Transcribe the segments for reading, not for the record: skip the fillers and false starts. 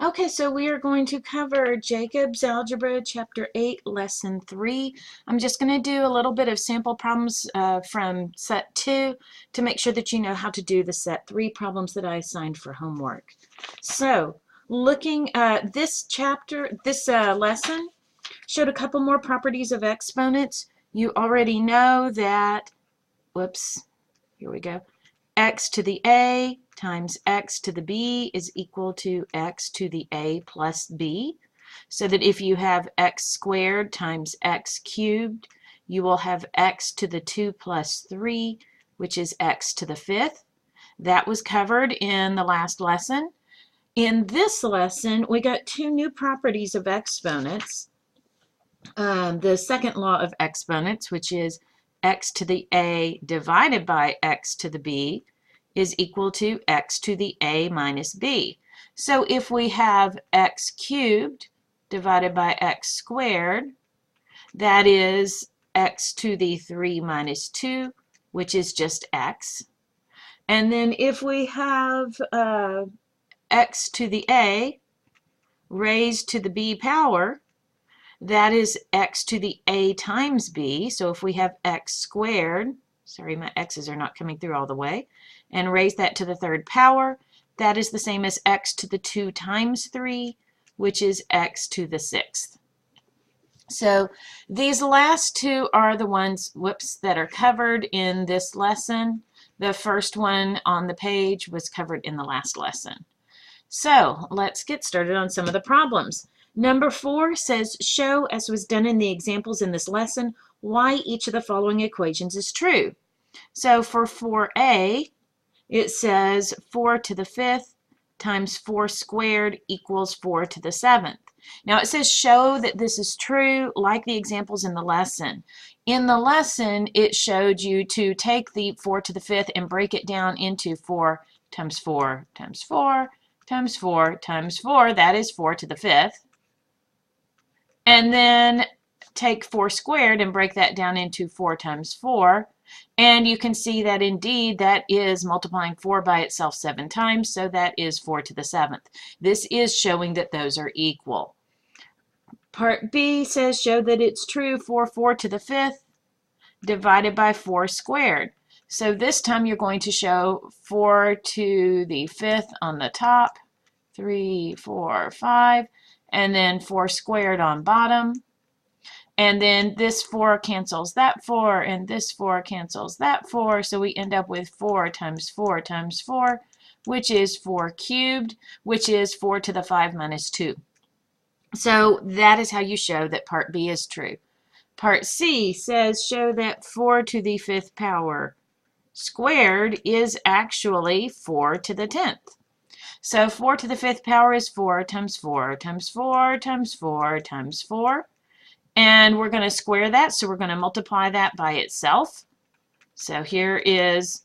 Okay, so we are going to cover Jacob's Algebra, Chapter 8, Lesson 3. I'm just going to do a little bit of sample problems from Set 2 to make sure that you know how to do the Set 3 problems that I assigned for homework. So, looking at this chapter, this lesson showed a couple more properties of exponents. You already know that, whoops, here we go. X to the a times x to the b is equal to x to the a plus b. So that if you have x squared times x cubed, you will have x to the 2 plus 3, which is x to the 5th. That was covered in the last lesson. In this lesson, we got two new properties of exponents. The second law of exponents, which is x to the a divided by x to the b, is equal to x to the a minus b. So if we have x cubed divided by x squared, that is x to the 3 minus 2, which is just x. And then if we have x to the a raised to the b power, that is x to the a times b. So if we have x squared, sorry, my x's are not coming through all the way, and raise that to the 3rd power, that is the same as x to the 2 times 3, which is x to the 6th. So these last two are the ones, that are covered in this lesson. The first one on the page was covered in the last lesson. So let's get started on some of the problems. Number 4 says, show, as was done in the examples in this lesson, why each of the following equations is true. So for 4a, it says 4 to the 5th times 4 squared equals 4 to the 7th. Now it says show that this is true, like the examples in the lesson. In the lesson, it showed you to take the 4 to the 5th and break it down into 4 times 4 times 4 times 4 times 4, that is 4 to the 5th. And then take 4 squared and break that down into 4 times 4. And you can see that indeed that is multiplying 4 by itself 7 times, so that is 4 to the 7th. This is showing that those are equal. Part B says show that it's true for 4 to the 5th divided by 4 squared. So this time you're going to show 4 to the 5th on the top, 3, 4, 5, and then 4 squared on bottom. And then this 4 cancels that 4, and this 4 cancels that 4, so we end up with 4 times 4 times 4, which is 4 cubed, which is 4 to the 5 minus 2. So that is how you show that part B is true. Part C says show that 4 to the 5th power squared is actually 4 to the 10th. So 4 to the 5th power is 4 times 4 times 4 times 4 times 4. And we're going to square that, so we're going to multiply that by itself. So here is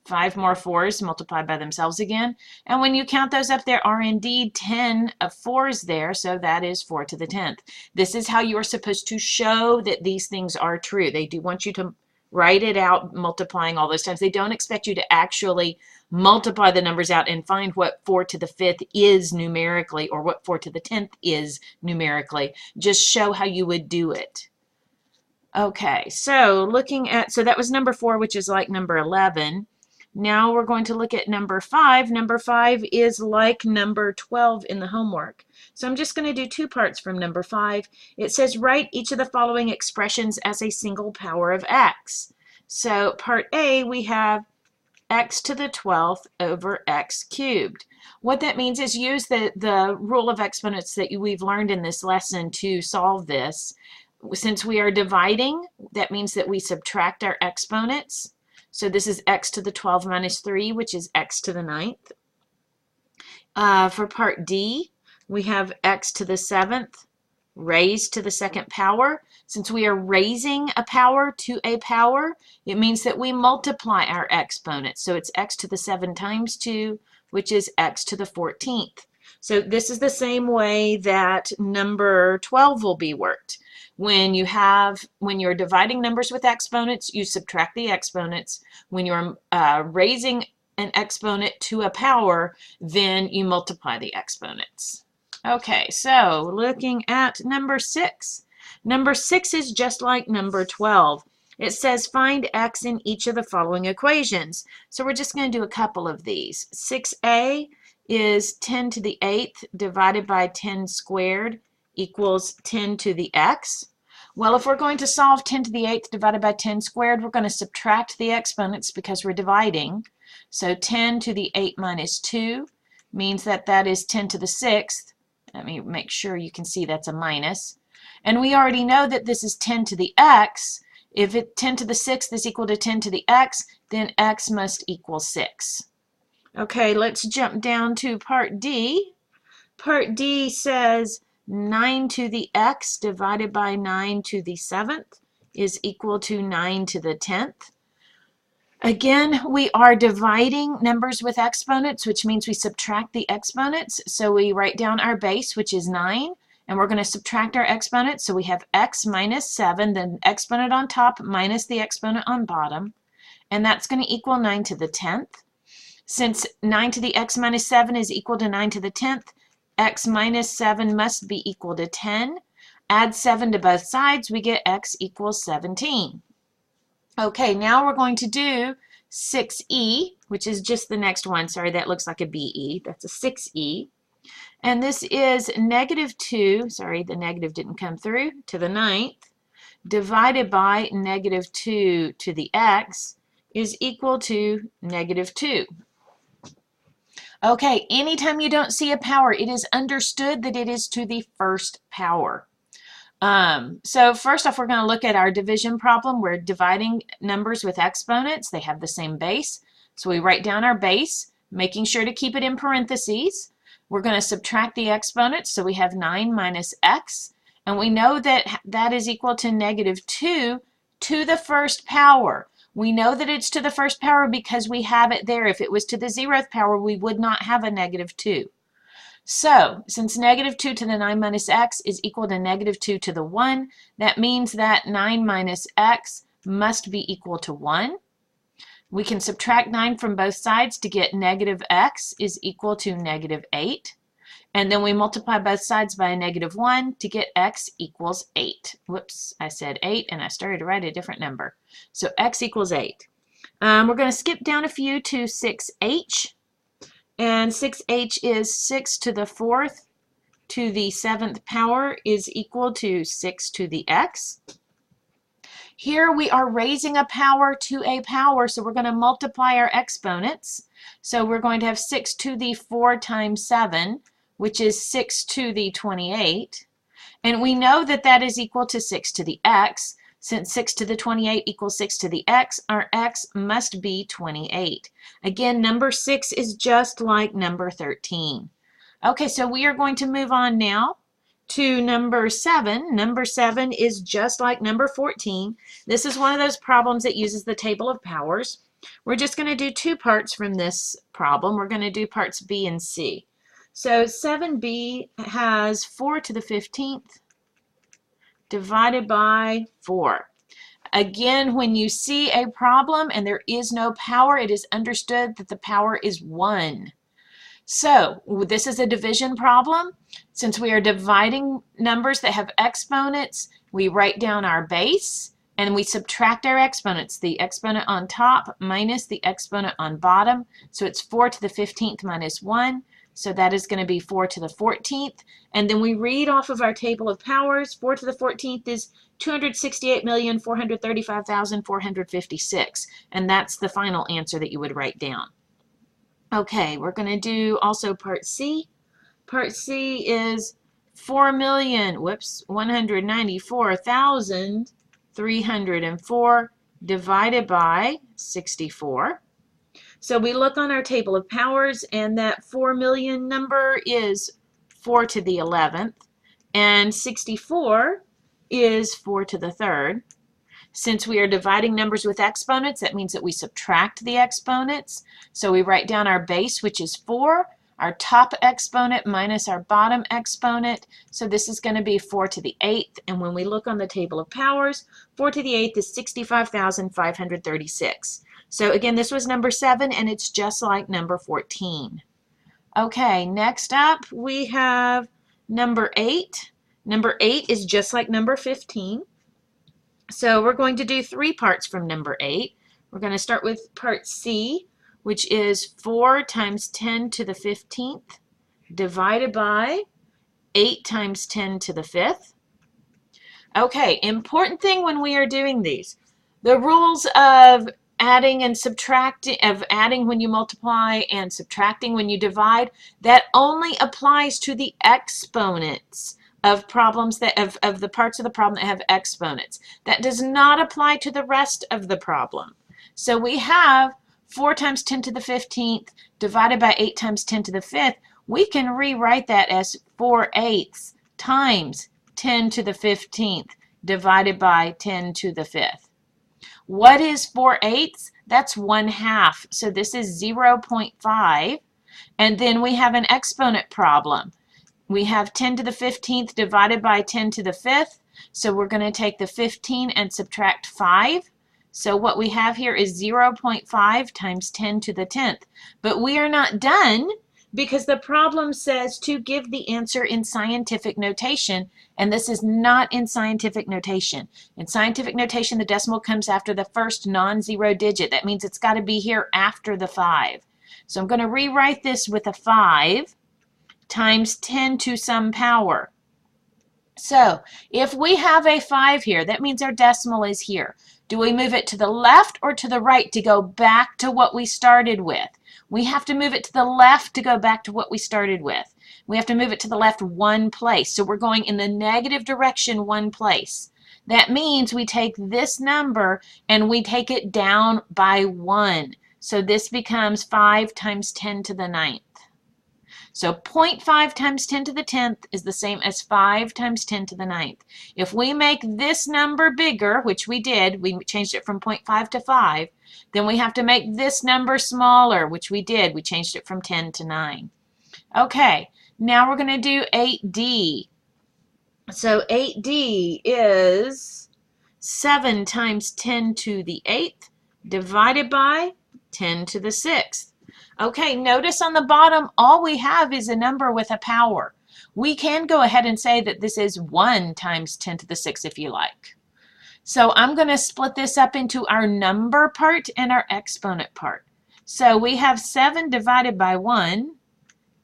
5 more 4s multiplied by themselves again. And when you count those up, there are indeed 10 of 4s there, so that is 4 to the 10th. This is how you are supposed to show that these things are true. They do want you to write it out, multiplying all those times. They don't expect you to actually multiply the numbers out and find what 4 to the 5th is numerically or what 4 to the 10th is numerically. Just show how you would do it. Okay, so so that was number 4, which is like number 11. Now we're going to look at number 5. Number 5 is like number 12 in the homework. So I'm just going to do 2 parts from number 5. It says write each of the following expressions as a single power of x. So part A, we have x to the 12th over x cubed. What that means is use the rule of exponents that we've learned in this lesson to solve this. Since we are dividing, that means that we subtract our exponents. So this is x to the 12 minus 3, which is x to the 9th. For part D, we have x to the 7th raised to the 2nd power. Since we are raising a power to a power, it means that we multiply our exponents. So it's x to the 7 times 2, which is x to the 14th. So this is the same way that number 12 will be worked. When you're dividing numbers with exponents, you subtract the exponents. When you're raising an exponent to a power, then you multiply the exponents. Okay, so looking at number 6. Number 6 is just like number 12. It says find x in each of the following equations. So we're just going to do a couple of these. 6a is 10 to the 8th divided by 10 squared equals 10 to the x. Well, if we're going to solve 10 to the 8th divided by 10 squared, we're going to subtract the exponents because we're dividing. So 10 to the 8 minus 2 means that that is 10 to the 6th. Let me make sure you can see that's a minus. And we already know that this is 10 to the x. If 10 to the 6th is equal to 10 to the x, then x must equal 6. Okay, let's jump down to part D. Part D says 9 to the x divided by 9 to the 7th is equal to 9 to the 10th. Again, we are dividing numbers with exponents, which means we subtract the exponents. So we write down our base, which is 9, and we're going to subtract our exponents. So we have x minus 7, the exponent on top minus the exponent on bottom, and that's going to equal 9 to the 10th. Since 9 to the x minus 7 is equal to 9 to the 10th, x minus 7 must be equal to 10. Add 7 to both sides, we get x equals 17. Okay, now we're going to do 6e, which is just the next one. Sorry, that looks like a BE. That's a 6e. And this is negative 2, sorry, the negative didn't come through, to the 9th, divided by negative 2 to the x is equal to negative 2. Okay, anytime you don't see a power, it is understood that it is to the first power. So first off, we're going to look at our division problem. We're dividing numbers with exponents. They have the same base. So we write down our base, making sure to keep it in parentheses. We're going to subtract the exponents. So we have 9 minus x. And we know that that is equal to negative 2 to the first power. We know that it's to the first power because we have it there. If it was to the 0th power, we would not have a negative 2. So, since negative 2 to the 9 minus x is equal to negative 2 to the 1, that means that 9 minus x must be equal to 1. We can subtract 9 from both sides to get negative x is equal to negative 8. And then we multiply both sides by a negative 1 to get x equals 8. Whoops, I said 8 and I started to write a different number. So x equals 8. We're going to skip down a few to 6h. And 6h is 6 to the 4th to the 7th power is equal to 6 to the x. Here we are raising a power to a power, so we're going to multiply our exponents. So we're going to have 6 to the 4 times 7, which is 6 to the 28. And we know that that is equal to 6 to the x. Since 6 to the 28 equals 6 to the x, our x must be 28. Again, number 6 is just like number 13. Okay, so we are going to move on now to number 7. Number 7 is just like number 14. This is one of those problems that uses the table of powers. We're just going to do two parts from this problem. We're going to do parts B and C. So 7b has 4 to the 15th divided by 4. Again, when you see a problem and there is no power, it is understood that the power is 1. So this is a division problem. Since we are dividing numbers that have exponents, we write down our base and we subtract our exponents, the exponent on top minus the exponent on bottom. So it's 4 to the 15th minus 1. So that is going to be 4 to the 14th. And then we read off of our table of powers. 4 to the 14th is 268,435,456. And that's the final answer that you would write down. Okay, we're going to do also part C. Part C is 194,304 divided by 64. So we look on our table of powers, and that 4 million number is 4 to the 11th, and 64 is 4 to the 3rd. Since we are dividing numbers with exponents, that means that we subtract the exponents. So we write down our base, which is 4, our top exponent minus our bottom exponent. So this is going to be 4 to the 8th. And when we look on the table of powers, 4 to the 8th is 65,536. So again, this was number 7, and it's just like number 14. Okay, next up we have number 8. Number 8 is just like number 15. So we're going to do 3 parts from number 8. We're going to start with part C, which is 4 times 10 to the 15th divided by 8 times 10 to the 5th. Okay, important thing when we are doing these. The rules of adding and subtracting, of adding when you multiply and subtracting when you divide, that only applies to the exponents of problems that of the parts of the problem that have exponents. That does not apply to the rest of the problem. So we have 4 times 10 to the 15th divided by 8 times 10 to the 5th. We can rewrite that as 4/8 times 10 to the 15th divided by 10 to the 5th. What is 4/8? That's 1/2. So this is 0.5. And then we have an exponent problem. We have 10 to the 15th divided by 10 to the 5th. So we're going to take the 15 and subtract 5. So what we have here is 0.5 times 10 to the 10th. But we are not done, because the problem says to give the answer in scientific notation, and this is not in scientific notation. In scientific notation, the decimal comes after the first non-zero digit. That means it's got to be here after the 5. So I'm going to rewrite this with a 5 times 10 to some power. So if we have a 5 here, that means our decimal is here. Do we move it to the left or to the right to go back to what we started with? We have to move it to the left to go back to what we started with. We have to move it to the left 1 place. So we're going in the negative direction 1 place. That means we take this number and we take it down by 1. So this becomes 5 times 10 to the 9th. So 0.5 times 10 to the 10th is the same as 5 times 10 to the 9th. If we make this number bigger, which we did, we changed it from 0.5 to 5, then we have to make this number smaller, which we did. We changed it from 10 to 9. Okay, now we're going to do 8D. So 8D is 7 times 10 to the 8th divided by 10 to the 6th. Okay, notice on the bottom, all we have is a number with a power. We can go ahead and say that this is 1 times 10 to the 6th if you like. So I'm going to split this up into our number part and our exponent part. So we have 7 divided by 1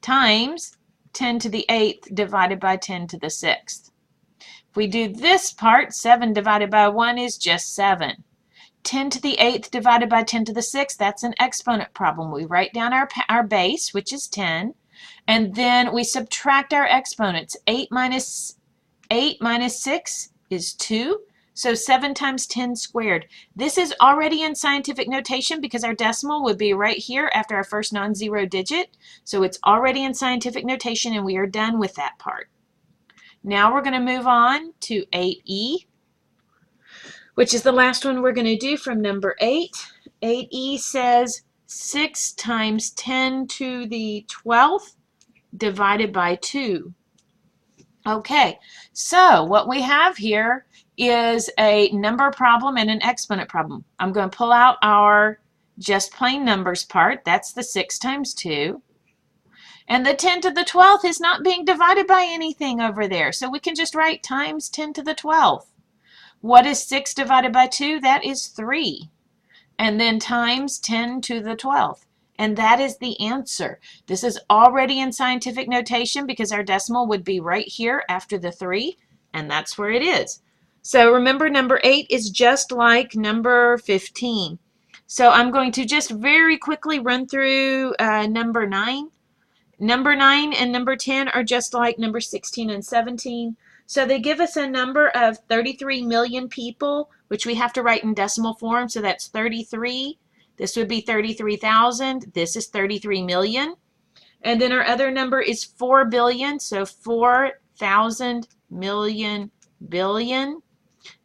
times 10 to the 8th divided by 10 to the 6th. If we do this part, 7 divided by 1 is just 7. 10 to the 8th divided by 10 to the 6th, that's an exponent problem. We write down our base, which is 10, and then we subtract our exponents. 8 minus 6 is 2, so 7 times 10 squared. This is already in scientific notation because our decimal would be right here after our first non-zero digit, so it's already in scientific notation and we are done with that part. Now we're going to move on to 8E, which is the last one we're going to do from number 8. 8E says 6 times 10 to the 12th divided by 2. Okay, so what we have here is a number problem and an exponent problem. I'm going to pull out our just plain numbers part. That's the 6 times 2. And the 10 to the 12th is not being divided by anything over there, so we can just write times 10 to the 12th. What is 6 divided by 2? That is 3. And then times 10 to the 12th. And that is the answer. This is already in scientific notation because our decimal would be right here after the 3. And that's where it is. So remember, number 8 is just like number 15. So I'm going to just very quickly run through number 9. Number 9 and number 10 are just like number 16 and 17. So they give us a number of 33 million people, which we have to write in decimal form. So that's 33. This would be 33,000. This is 33 million. And then our other number is 4 billion. So 4,000 million billion.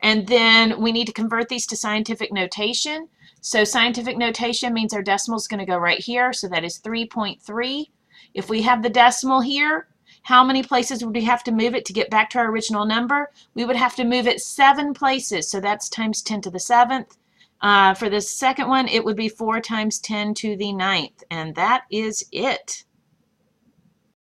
And then we need to convert these to scientific notation. So scientific notation means our decimal is going to go right here. So that is 3.3. If we have the decimal here, how many places would we have to move it to get back to our original number? We would have to move it 7 places, so that's times 10 to the 7th. For the second one, it would be 4 times 10 to the ninth, and that is it.